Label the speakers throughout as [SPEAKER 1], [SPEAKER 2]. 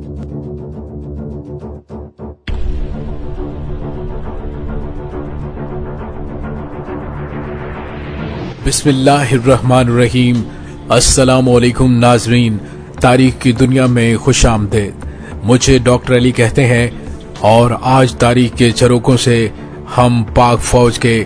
[SPEAKER 1] بسم اللہ الرحمن الرحیم۔ السلام علیکم ناظرین، تاریخ کی دنیا میں خوش آمدید۔ مجھے ڈاکٹر علی کہتے ہیں اور آج تاریخ کے جھروکوں سے ہم پاک فوج کے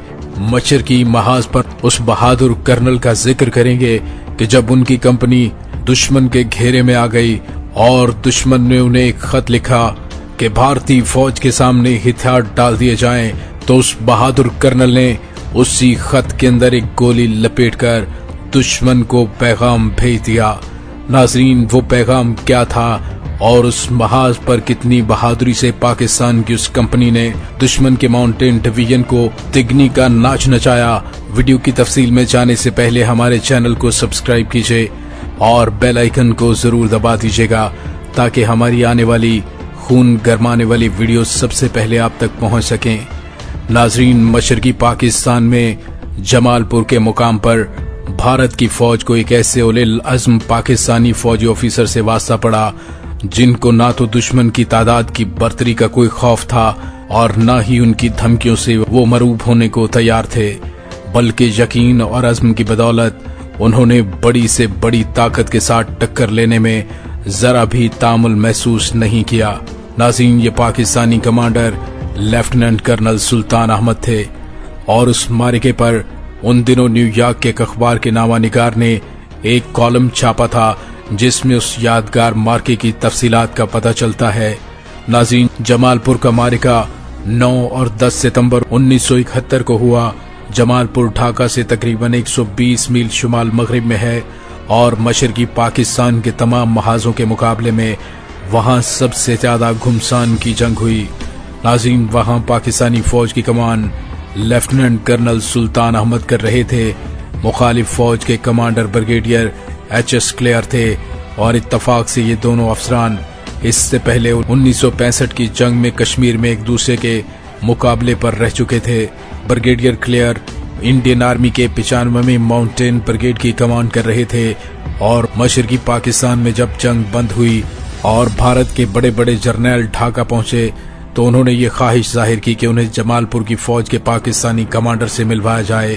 [SPEAKER 1] مشرقی محاذ پر اس بہادر کرنل کا ذکر کریں گے کہ جب ان کی کمپنی دشمن کے گھیرے میں آ گئی اور دشمن نے انہیں ایک خط لکھا کہ بھارتی فوج کے سامنے ہتھیار ڈال دیے جائیں، تو اس بہادر کرنل نے اسی خط کے اندر ایک گولی لپیٹ کر دشمن کو پیغام بھیج دیا۔ ناظرین، وہ پیغام کیا تھا اور اس محاذ پر کتنی بہادری سے پاکستان کی اس کمپنی نے دشمن کے ماؤنٹین ڈویژن کو تگنی کا ناچ نچایا؟ ویڈیو کی تفصیل میں جانے سے پہلے ہمارے چینل کو سبسکرائب کیجئے اور بیل آئیکن کو ضرور دبا دیجئے گا تاکہ ہماری آنے والی خون گرمانے والی ویڈیو سب سے پہلے آپ تک پہنچ سکیں۔ ناظرین، مشرقی پاکستان میں جمال پور کے مقام پر بھارت کی فوج کو ایک ایسے اولے العزم پاکستانی فوجی آفیسر سے واسطہ پڑا جن کو نہ تو دشمن کی تعداد کی برتری کا کوئی خوف تھا اور نہ ہی ان کی دھمکیوں سے وہ مرعوب ہونے کو تیار تھے، بلکہ یقین اور عزم کی بدولت انہوں نے بڑی سے بڑی طاقت کے ساتھ ٹکر لینے میں ذرا بھی تامل محسوس نہیں کیا۔ ناظرین، یہ پاکستانی کمانڈر لیفٹیننٹ کرنل سلطان احمد تھے اور اس معرکے پر ان دنوں نیو یارک کے ایک اخبار کے نامہ نگار نے ایک کالم چھاپا تھا جس میں اس یادگار معرکے کی تفصیلات کا پتہ چلتا ہے۔ ناظرین، جمال پور کا معرکہ 9 اور 10 ستمبر 1971 کو ہوا۔ جمال پور ڈھاکہ سے تقریباً 120 میل شمال مغرب میں ہے اور مشرقی پاکستان کے تمام محاذوں کے مقابلے میں وہاں سب سے زیادہ گھمسان کی جنگ ہوئی۔ ناظرین، وہاں پاکستانی فوج کی کمان لیفٹیننٹ کرنل سلطان احمد کر رہے تھے، مخالف فوج کے commander brigadier H S Kler تھے اور اتفاق سے یہ دونوں افسران اس سے پہلے 1965 کی جنگ میں کشمیر میں ایک دوسرے کے مقابلے پر رہ چکے تھے۔ بریگیڈیئر کلیئر انڈین آرمی کے 95ویں ماؤنٹین بریگیڈ کی کمان کر رہے تھے اور مشرقی پاکستان میں جب جنگ بند ہوئی اور بھارت کے بڑے بڑے جرنیل ڈھاکہ پہنچے تو انہوں نے یہ خواہش ظاہر کی کہ انہیں جمال پور کی فوج کے پاکستانی کمانڈر سے ملوایا جائے۔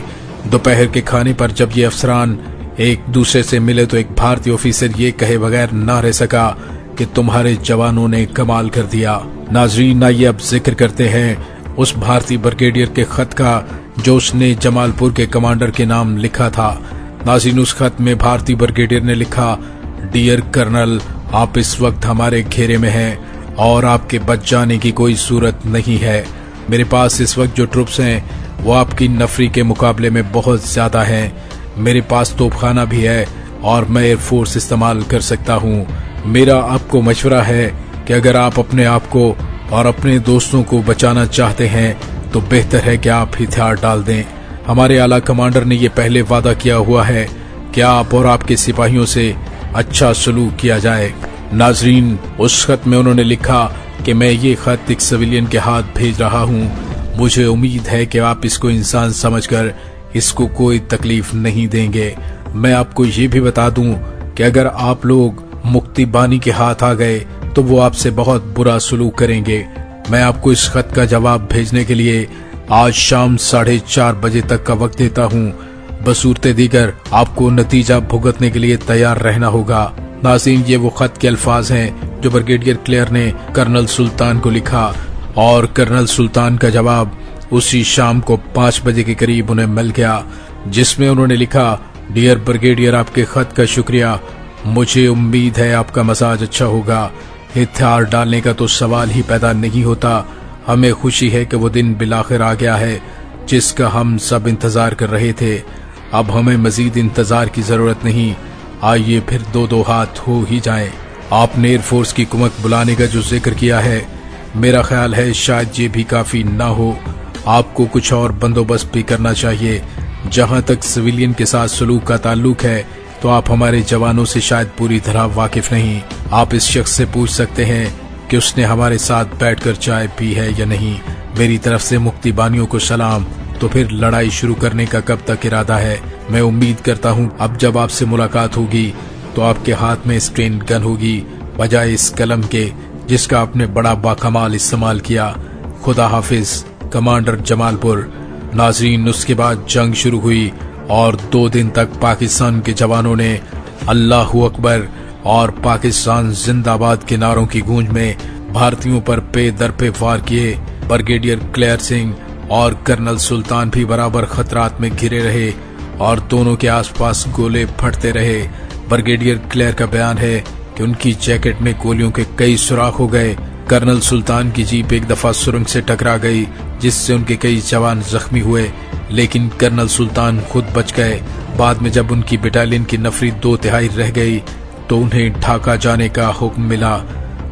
[SPEAKER 1] دوپہر کے کھانے پر جب یہ افسران ایک دوسرے سے ملے تو ایک بھارتی آفیسر یہ کہے بغیر نہ رہ سکا کہ تمہارے جوانوں نے کمال کر دیا۔ ناظرین، آئیے اب ذکر کرتے ہیں اس بھارتی بریگیڈیئر کے خط کا جو اس نے جمال پور کے کمانڈر کے نام لکھا تھا۔ ناظرین، اس خط میں بھارتی بریگیڈیئر نے لکھا، ڈیئر کرنل، آپ اس وقت ہمارے گھیرے میں ہیں اور آپ کے بچ جانے کی کوئی صورت نہیں ہے۔ میرے پاس اس وقت جو ٹروپس ہیں وہ آپ کی نفری کے مقابلے میں بہت زیادہ ہیں۔ میرے پاس توپ خانہ بھی ہے اور میں ایئر فورس استعمال کر سکتا ہوں۔ میرا آپ کو مشورہ ہے کہ اگر آپ اپنے آپ کو اور اپنے دوستوں کو بچانا چاہتے ہیں تو بہتر ہے کہ آپ ہتھیار ڈال دیں۔ ہمارے اعلیٰ کمانڈر نے یہ پہلے وعدہ کیا ہوا ہے کہ آپ اور آپ کے سپاہیوں سے اچھا سلوک کیا جائے۔ ناظرین، اس خط میں انہوں نے لکھا کہ میں یہ خط ایک سویلین کے ہاتھ بھیج رہا ہوں، مجھے امید ہے کہ آپ اس کو انسان سمجھ کر اس کو کوئی تکلیف نہیں دیں گے۔ میں آپ کو یہ بھی بتا دوں کہ اگر آپ لوگ مکتی بانی کے ہاتھ آ گئے تو وہ آپ سے بہت برا سلوک کریں گے۔ میں آپ کو اس خط کا جواب بھیجنے کے لیے آج شام 4:30 بجے تک کا وقت دیتا ہوں، بصورت دیگر آپ کو نتیجہ بھگتنے کے لیے تیار رہنا ہوگا۔ ناظرین، یہ وہ خط کے الفاظ ہیں جو بریگیڈیئر کلیئر نے کرنل سلطان کو لکھا اور کرنل سلطان کا جواب اسی شام کو 5 بجے کے قریب انہیں مل گیا، جس میں انہوں نے لکھا، ڈیئر بریگیڈیئر، آپ کے خط کا شکریہ، مجھے امید ہے آپ کا مزاج اچھا ہوگا۔ ہتھیار ڈالنے کا تو سوال ہی پیدا نہیں ہوتا۔ ہمیں خوشی ہے کہ وہ دن بالآخر آ گیا ہے جس کا ہم سب انتظار کر رہے تھے۔ اب ہمیں مزید انتظار کی ضرورت نہیں، آئیے پھر دو ہاتھ ہو ہی جائیں۔ آپ نے ایئر فورس کی کمک بلانے کا جو ذکر کیا ہے، میرا خیال ہے شاید یہ بھی کافی نہ ہو، آپ کو کچھ اور بندوبست بھی کرنا چاہیے۔ جہاں تک سویلین کے ساتھ سلوک کا تعلق ہے تو آپ ہمارے جوانوں سے شاید پوری طرح واقف نہیں۔ آپ اس شخص سے پوچھ سکتے ہیں کہ اس نے ہمارے ساتھ بیٹھ کر چائے پی ہے یا نہیں۔ میری طرف سے مکتی بانیوں کو سلام۔ تو پھر لڑائی شروع کرنے کا کب تک ارادہ ہے؟ میں امید کرتا ہوں اب جب آپ سے ملاقات ہوگی تو آپ کے ہاتھ میں اسٹرین گن ہوگی بجائے اس قلم کے جس کا آپ نے بڑا باکمال استعمال کیا۔ خدا حافظ کمانڈر جمال پور۔ ناظرین، اس کے بعد جنگ شروع ہوئی اور 2 دن تک پاکستان کے جوانوں نے اللہ اکبر اور پاکستان زندہ باد کے نعروں کی گونج میں بھارتیوں پر پے در پے وار کیے۔ برگیڈیئر کلیر سنگھ اور کرنل سلطان بھی برابر خطرات میں گھرے رہے اور دونوں کے آس پاس گولے پھٹتے رہے۔ برگیڈیئر کلیر کا بیان ہے کہ ان کی جیکٹ میں گولیوں کے کئی سوراخ ہو گئے۔ کرنل سلطان کی جیپ ایک دفعہ سرنگ سے ٹکرا گئی جس سے ان کے کئی جوان زخمی ہوئے، لیکن کرنل سلطان خود بچ گئے۔ بعد میں جب ان کی بٹالین کی نفری 2/3 رہ گئی تو انہیں ڈھاکہ جانے کا حکم ملا۔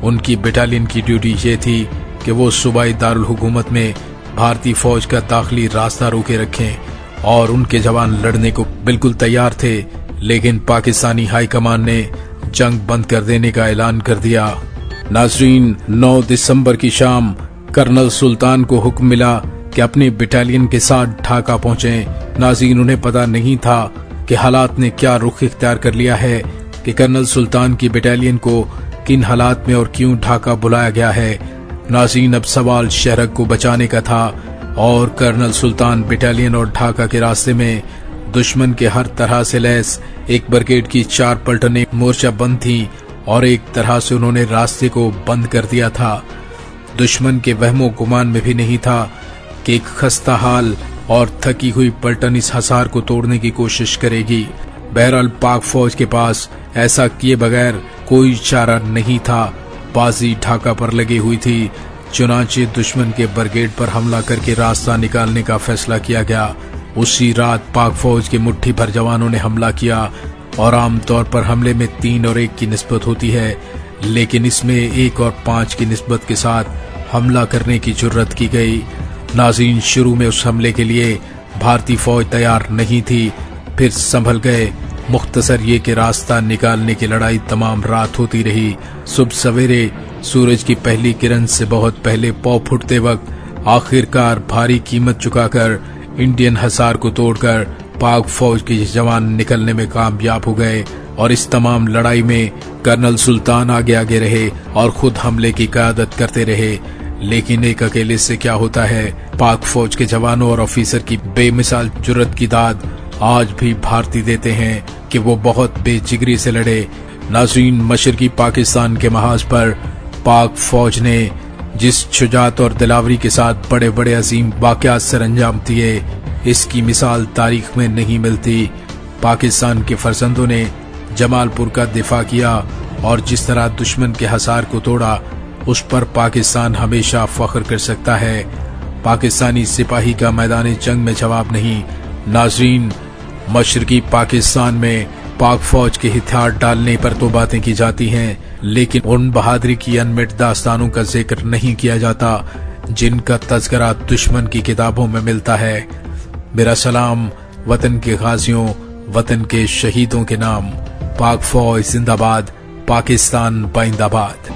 [SPEAKER 1] ان کی بٹالین کی ڈیوٹی یہ تھی کہ وہ صوبائی دارالحکومت میں بھارتی فوج کا داخلی راستہ روکے رکھیں، اور ان کے جوان لڑنے کو بالکل تیار تھے، لیکن پاکستانی ہائی کمان نے جنگ بند کر دینے کا اعلان کر دیا۔ ناظرین، 9 دسمبر کی شام کرنل سلطان کو حکم ملا کہ اپنی بٹالین کے ساتھ ڈھاکہ پہنچیں۔ ناظرین، انہیں پتہ نہیں تھا کہ حالات نے کیا رخ اختیار کر لیا ہے، کہ کرنل سلطان کی بٹالین کو کن حالات میں اور کیوں ڈھاکہ بلایا گیا ہے۔ ناظرین، اب سوال شہرک کو بچانے کا تھا، اور کرنل سلطان بٹالین اور ڈھاکہ کے راستے میں دشمن کے ہر طرح سے لیس ایک بریگیڈ کی 4 پلٹنیں مورچہ بند تھیں، اور ایک طرح سے انہوں نے راستے کو بند کر دیا تھا۔ دشمن کے وہم و گمان میں بھی نہیں تھا کہ ایک خستہ حال اور تھکی ہوئی پلٹن اس حصار کو توڑنے کی کوشش کرے گی۔ بہرحال پاک فوج کے پاس ایسا کیے بغیر کوئی چارہ نہیں تھا۔ بازی ڈھاکہ پر لگی ہوئی تھی، چنانچہ دشمن کے بریگیڈ پر حملہ کر کے راستہ نکالنے کا فیصلہ کیا گیا۔ اسی رات پاک فوج کے مٹھی بھر جوانوں نے حملہ کیا، اور عام طور پر حملے میں 3 اور 1 کی نسبت ہوتی ہے، لیکن اس میں 1 اور 5 کی نسبت کے ساتھ حملہ کرنے کی جرت کی گئی۔ ناظرین، شروع میں اس حملے کے لیے بھارتی فوج تیار نہیں تھی، پھر سنبھل گئے۔ مختصر یہ کہ راستہ نکالنے کی لڑائی تمام رات ہوتی رہی۔ صبح سویرے سورج کی پہلی کرن سے بہت پہلے پاؤ پھٹتے وقت آخرکار بھاری قیمت چکا کر انڈین حصار کو توڑ کر پاک فوج کے جوان نکلنے میں کامیاب ہو گئے، اور اس تمام لڑائی میں کرنل سلطان آگے آگے رہے اور خود حملے کی قیادت کرتے رہے۔ لیکن ایک اکیلے سے کیا ہوتا ہے؟ پاک فوج کے جوانوں اور آفیسر کی بے مثال جرت کی داد آج بھی بھارتی دیتے ہیں کہ وہ بہت بے جگری سے لڑے۔ ناظرین، مشرقی پاکستان کے محاذ پر پاک فوج نے جس شجاعت اور دلاوری کے ساتھ بڑے بڑے عظیم واقعات سر انجام دیے، اس کی مثال تاریخ میں نہیں ملتی۔ پاکستان کے فرزندوں نے جمال پور کا دفاع کیا، اور جس طرح دشمن کے حصار کو توڑا، اس پر پاکستان ہمیشہ فخر کر سکتا ہے۔ پاکستانی سپاہی کا میدان جنگ میں جواب نہیں۔ ناظرین، مشرقی پاکستان میں پاک فوج کے ہتھیار ڈالنے پر تو باتیں کی جاتی ہیں، لیکن ان بہادری کی انمٹ داستانوں کا ذکر نہیں کیا جاتا جن کا تذکرہ دشمن کی کتابوں میں ملتا ہے۔ میرا سلام وطن کے غازیوں، وطن کے شہیدوں کے نام۔ پاک فوج زندہ باد، پاکستان بائندہ باد۔